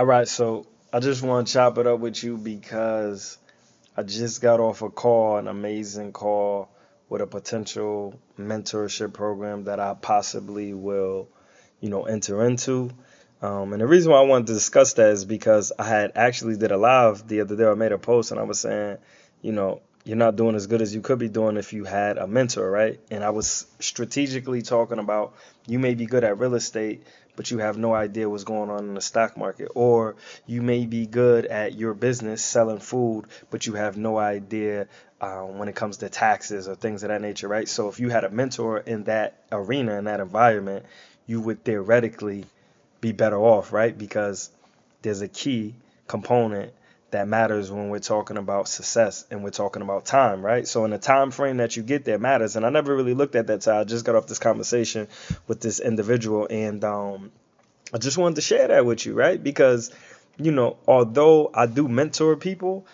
All right, so I just want to chop it up with you because I just got off a call, an amazing call with a potential mentorship program that I possibly will, enter into. And the reason why I wanted to discuss that is because I had actually did a live the other day. I made a post and I was saying, you're not doing as good as you could be doing if you had a mentor, right? And I was strategically talking about you may be good at real estate, but you have no idea what's going on in the stock market. Or you may be good at your business selling food, but you have no idea when it comes to taxes or things of that nature, right? So if you had a mentor in that arena, in that environment, you would theoretically be better off, right? Because there's a key component that matters when we're talking about success and we're talking about time, right? So in the time frame that you get there matters. And I never really looked at that. So I just got off this conversation with this individual, and I just wanted to share that with you, right? Because although I do mentor people,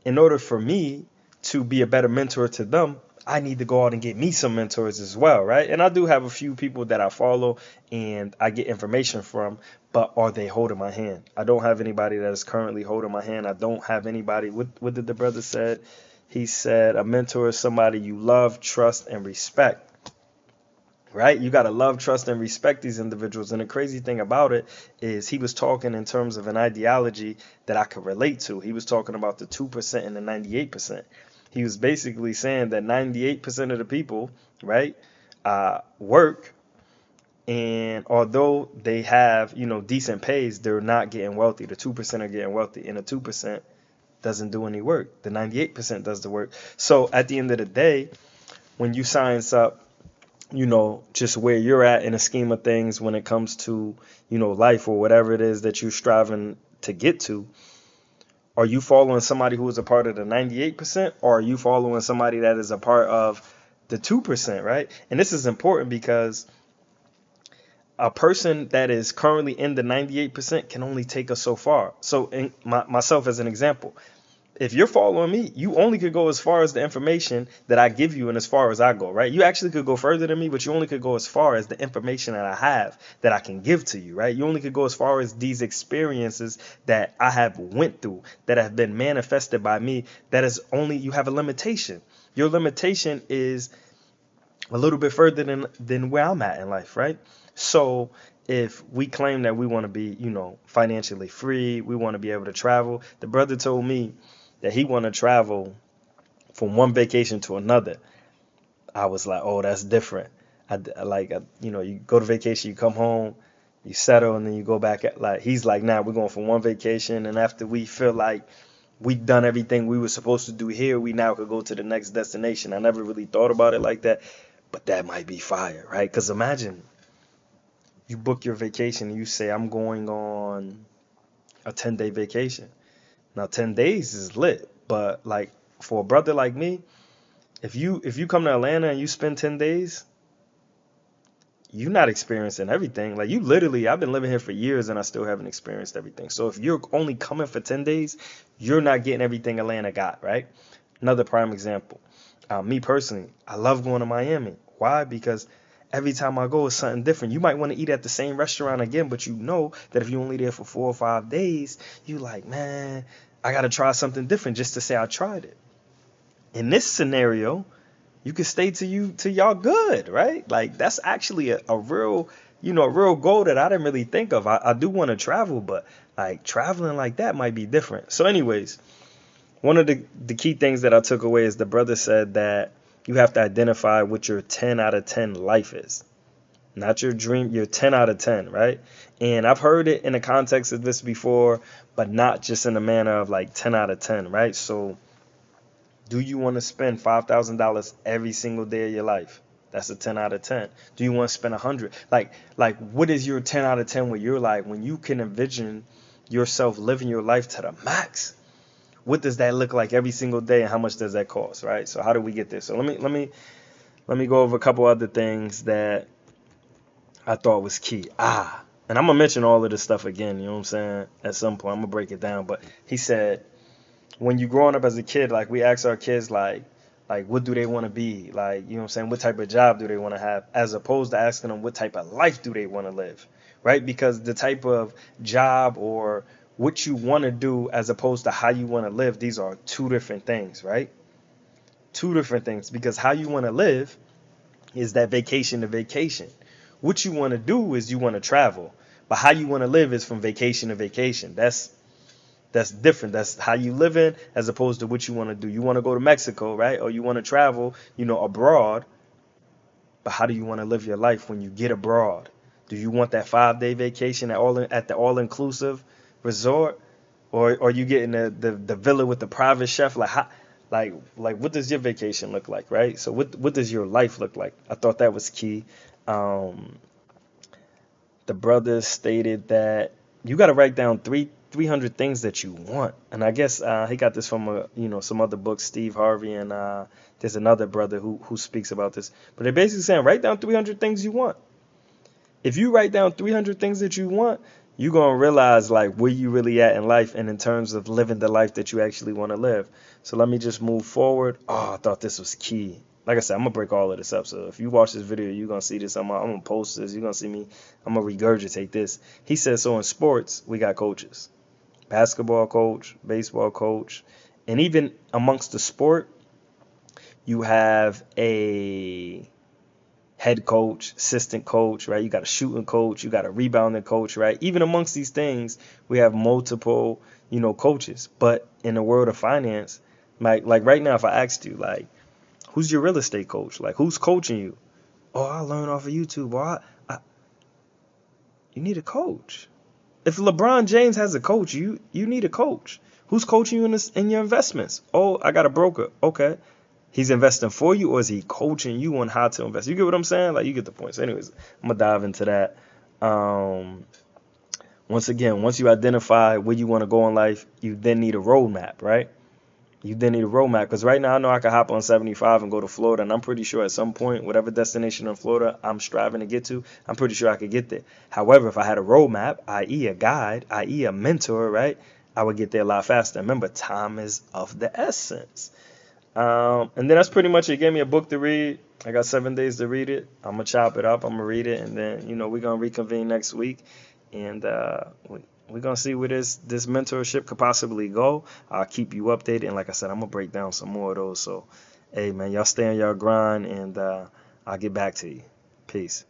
in order for me to be a better mentor to them, I need to go out and get me some mentors as well, right? And I do have a few people that I follow and I get information from, but are they holding my hand? I don't have anybody that is currently holding my hand. I don't have anybody. What did the brother said? He said a mentor is somebody you love, trust, and respect. Right? You got to love, trust, and respect these individuals. And the crazy thing about it is he was talking in terms of an ideology that I could relate to. He was talking about the 2% and the 98%. He was basically saying that 98% of the people, right, work, and although they have, decent pays, they're not getting wealthy. The 2% are getting wealthy, and the 2% doesn't do any work. The 98% does the work. So at the end of the day, when you science up just where you're at in the scheme of things when it comes to, life or whatever it is that you're striving to get to, are you following somebody who is a part of the 98%, or are you following somebody that is a part of the 2%, right? And this is important because a person that is currently in the 98% can only take us so far. So myself as an example, if you're following me, you only could go as far as the information that I give you and as far as I go, right? You actually could go further than me, but you only could go as far as the information that I have that I can give to you, right? You only could go as far as these experiences that I have went through, that have been manifested by me. That is only, you have a limitation. Your limitation is a little bit further than where I'm at in life, right? So if we claim that we want to be, financially free, we want to be able to travel. The brother told me that he want to travel from one vacation to another. I was like, oh, that's different. You go to vacation, you come home, you settle, and then you go back. Like he's like, nah, we're going from one vacation, and after we feel like we've done everything we were supposed to do here, we now could go to the next destination. I never really thought about it like that, but that might be fire, right? Because imagine you book your vacation and you say, I'm going on a 10-day vacation. Now 10 days is lit, but like for a brother like me, if you come to Atlanta and you spend 10 days, you're not experiencing everything. Like you literally, I've been living here for years and I still haven't experienced everything. So if you're only coming for 10 days, you're not getting everything Atlanta got, right? Another prime example. Me personally, I love going to Miami. Why? Because every time I go, it's something different. You might want to eat at the same restaurant again, but you know that if you're only there for 4 or 5 days, you like, man, I got to try something different just to say I tried it. In this scenario, you can stay till y'all good, right? Like that's actually a real, a real goal that I didn't really think of. I do want to travel, but like traveling like that might be different. So, anyways, one of the key things that I took away is the brother said that you have to identify what your 10 out of 10 life is. Not your dream, your 10 out of 10, right? And I've heard it in the context of this before, but not just in the manner of like 10 out of 10, right? So do you want to spend $5,000 every single day of your life? That's a 10 out of 10. Do you want to spend 100? Like what is your 10 out of 10 where you're like, when you can envision yourself living your life to the max? What does that look like every single day, and how much does that cost, right? So how do we get there? So let me go over a couple other things that I thought was key. And I'm gonna mention all of this stuff again, you know what I'm saying? At some point, I'm gonna break it down. But he said, when you growing up as a kid, like we ask our kids, like what do they want to be? Like, you know what I'm saying? What type of job do they want to have? As opposed to asking them what type of life do they want to live, right? Because the type of job or what you want to do as opposed to how you want to live, these are two different things, right? Two different things, because how you want to live is that vacation to vacation. What you want to do is you want to travel, but how you want to live is from vacation to vacation. That's different. That's how you live in as opposed to what you want to do. You want to go to Mexico, right? Or you want to travel, abroad. But how do you want to live your life when you get abroad? Do you want that 5-day vacation at the all inclusive resort, or are you getting the villa with the private chef? Like what does your vacation look like, right? So what does your life look like? I thought that was key. Um, the brother stated that you got to write down 300 things that you want, and I guess he got this from some other books, Steve Harvey, and there's another brother who speaks about this. But they're basically saying write down 300 things you want. If you write down 300 things that you want, you're gonna realize like where you really at in life, and in terms of living the life that you actually want to live. So let me just move forward. Oh, I thought this was key. Like I said, I'm gonna break all of this up. So if you watch this video, you're gonna see this. I'm gonna post this. You're gonna see me. I'm gonna regurgitate this. He said, so in sports, we got coaches, basketball coach, baseball coach, and even amongst the sport, you have a head coach, assistant coach, right? You got a shooting coach, you got a rebounding coach, right? Even amongst these things, we have multiple, coaches. But in the world of finance, like right now, if I asked you, like, who's your real estate coach? Like, who's coaching you? Oh, I learned off of YouTube. You need a coach. If LeBron James has a coach, you need a coach. Who's coaching you in your investments? Oh, I got a broker. Okay. He's investing for you, or is he coaching you on how to invest? You get what I'm saying? Like, you get the point. So anyways, I'm going to dive into that. Once again, once you identify where you want to go in life, you then need a roadmap, right? You then need a roadmap, because right now I know I can hop on 75 and go to Florida, and I'm pretty sure at some point, whatever destination in Florida I'm striving to get to, I'm pretty sure I could get there. However, if I had a roadmap, i.e. a guide, i.e. a mentor, right, I would get there a lot faster. Remember, time is of the essence. And then that's pretty much it. It gave me a book to read. I got 7 days to read it. I'm going to chop it up. I'm going to read it. And then, we're going to reconvene next week. And we're going to see where this mentorship could possibly go. I'll keep you updated. And like I said, I'm going to break down some more of those. So, hey, man, y'all stay on y'all grind. And I'll get back to you. Peace.